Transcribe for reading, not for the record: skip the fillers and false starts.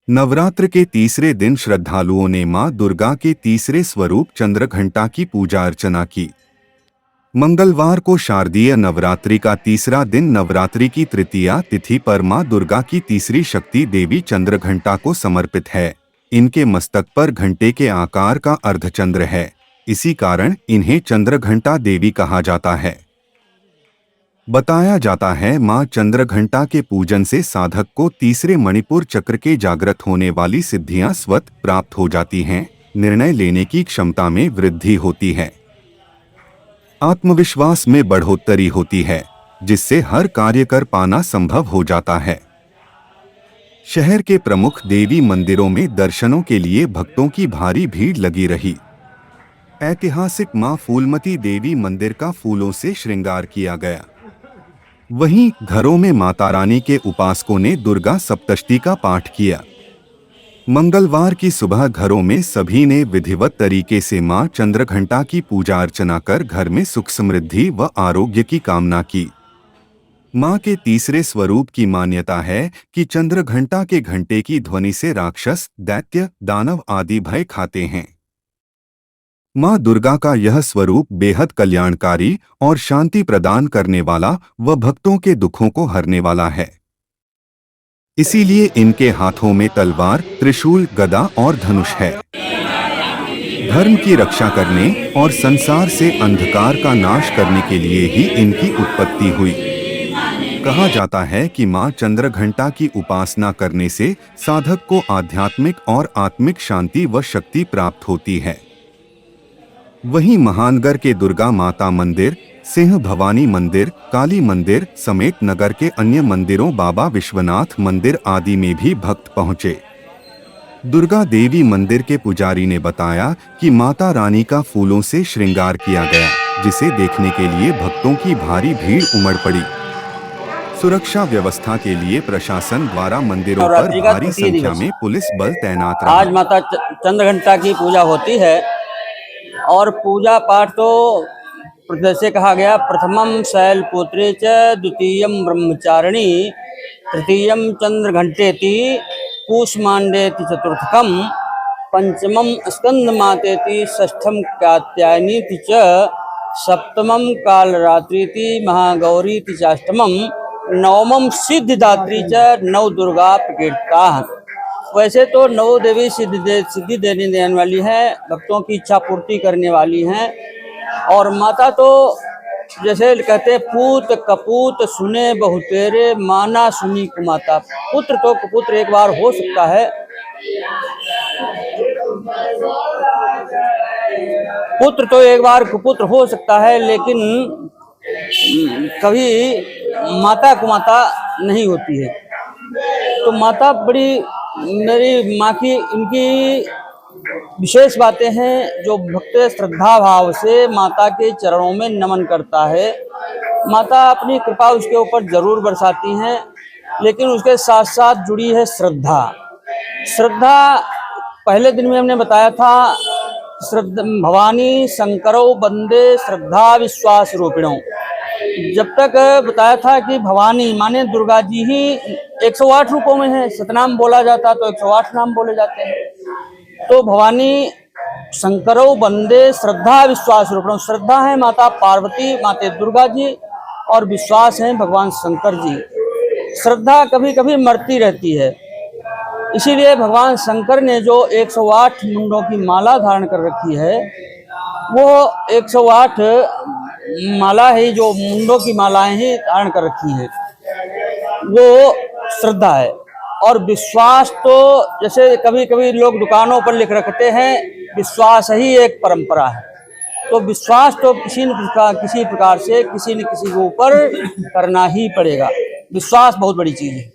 नवरात्र के तीसरे दिन श्रद्धालुओं ने मां दुर्गा के तीसरे स्वरूप चंद्रघंटा की पूजा अर्चना की। मंगलवार को शारदीय नवरात्रि का तीसरा दिन नवरात्रि की तृतीया तिथि पर मां दुर्गा की तीसरी शक्ति देवी चंद्रघंटा को समर्पित है। इनके मस्तक पर घंटे के आकार का अर्धचंद्र है, इसी कारण इन्हें चंद्रघंटा देवी कहा जाता है। बताया जाता है मां चंद्रघंटा के पूजन से साधक को तीसरे मणिपुर चक्र के जागृत होने वाली सिद्धियां स्वतः प्राप्त हो जाती हैं, निर्णय लेने की क्षमता में वृद्धि होती है, आत्मविश्वास में बढ़ोतरी होती है, जिससे हर कार्य कर पाना संभव हो जाता है। शहर के प्रमुख देवी मंदिरों में दर्शनों के लिए भक्तों की भारी भीड़ लगी रही। ऐतिहासिक मां फूलमती देवी मंदिर का फूलों से श्रृंगार किया गया। वहीं घरों में माता रानी के उपासकों ने दुर्गा सप्तशती का पाठ किया। मंगलवार की सुबह घरों में सभी ने विधिवत तरीके से मां चंद्रघंटा की पूजा अर्चना कर घर में सुख समृद्धि व आरोग्य की कामना की। मां के तीसरे स्वरूप की मान्यता है कि चंद्रघंटा के घंटे की ध्वनि से राक्षस, दैत्य, दानव आदि भय खाते हैं। मां दुर्गा का यह स्वरूप बेहद कल्याणकारी और शांति प्रदान करने वाला व भक्तों के दुखों को हरने वाला है। इसीलिए इनके हाथों में तलवार, त्रिशूल, गदा और धनुष है। धर्म की रक्षा करने और संसार से अंधकार का नाश करने के लिए ही इनकी उत्पत्ति हुई। कहा जाता है कि मां चंद्रघंटा की उपासना करने से साधक को आध्यात्मिक और आत्मिक शांति व शक्ति प्राप्त होती है। वहीं महानगर के दुर्गा माता मंदिर, सिंह भवानी मंदिर, काली मंदिर समेत नगर के अन्य मंदिरों, बाबा विश्वनाथ मंदिर आदि में भी भक्त पहुंचे। दुर्गा देवी मंदिर के पुजारी ने बताया कि माता रानी का फूलों से श्रृंगार किया गया, जिसे देखने के लिए भक्तों की भारी भीड़ उमड़ पड़ी। सुरक्षा व्यवस्था के लिए प्रशासन द्वारा मंदिरों पर भारी संख्या में पुलिस बल तैनात रहा। आज माता चंद्रघंटा की पूजा होती है और पूजा पाठ तो जैसे कहा गया, प्रथमम शैलपुत्रे च द्वितीयम ब्रह्मचारिणी तृतीयम चंद्रघंटेति कूष्मांडेति चतुर्थकम पंचमम स्कंदमातेति षष्ठम कात्यायनीति च सप्तमम कालरात्रीति महागौरीति चाष्टमम नवमम सिद्धिदात्री च नव दुर्गा प्रकीर्ता। वैसे तो नौ देवी सिद्धि देने वाली है, भक्तों की इच्छा पूर्ति करने वाली हैं। और माता तो जैसे कहते पूत कपूत सुने बहुतेरे माना सुनी कुमाता। पुत्र तो कुपुत्र एक बार हो सकता है, पुत्र तो एक बार कुपुत्र हो सकता है, लेकिन कभी माता कुमाता नहीं होती है। तो माता बड़ी, मेरी माँ की इनकी विशेष बातें हैं। जो भक्त श्रद्धा भाव से माता के चरणों में नमन करता है, माता अपनी कृपा उसके ऊपर जरूर बरसाती हैं, लेकिन उसके साथ साथ जुड़ी है श्रद्धा। श्रद्धा पहले दिन में हमने बताया था, श्रद्धा भवानी शंकरो वंदे श्रद्धा विश्वास रूपिणों। जब तक बताया था कि भवानी माने दुर्गा जी ही 108 रूपों में है। सतनाम बोला जाता तो 108 नाम बोले जाते हैं। तो भवानी शंकरो वंदे श्रद्धा विश्वास रूपिणों। श्रद्धा है माता पार्वती, माते दुर्गा जी, और विश्वास है भगवान शंकर जी। श्रद्धा कभी कभी मरती रहती है, इसीलिए भगवान शंकर ने जो 108 मुंडों की माला धारण कर रखी है, वो 108 माला है, जो मुंडों की मालाएं ही धारण कर रखी है, वो श्रद्धा है। और विश्वास तो जैसे कभी कभी लोग दुकानों पर लिख रखते हैं, विश्वास ही एक परंपरा है। तो विश्वास तो किसी प्रकार से किसी न किसी के ऊपर करना ही पड़ेगा। विश्वास बहुत बड़ी चीज है।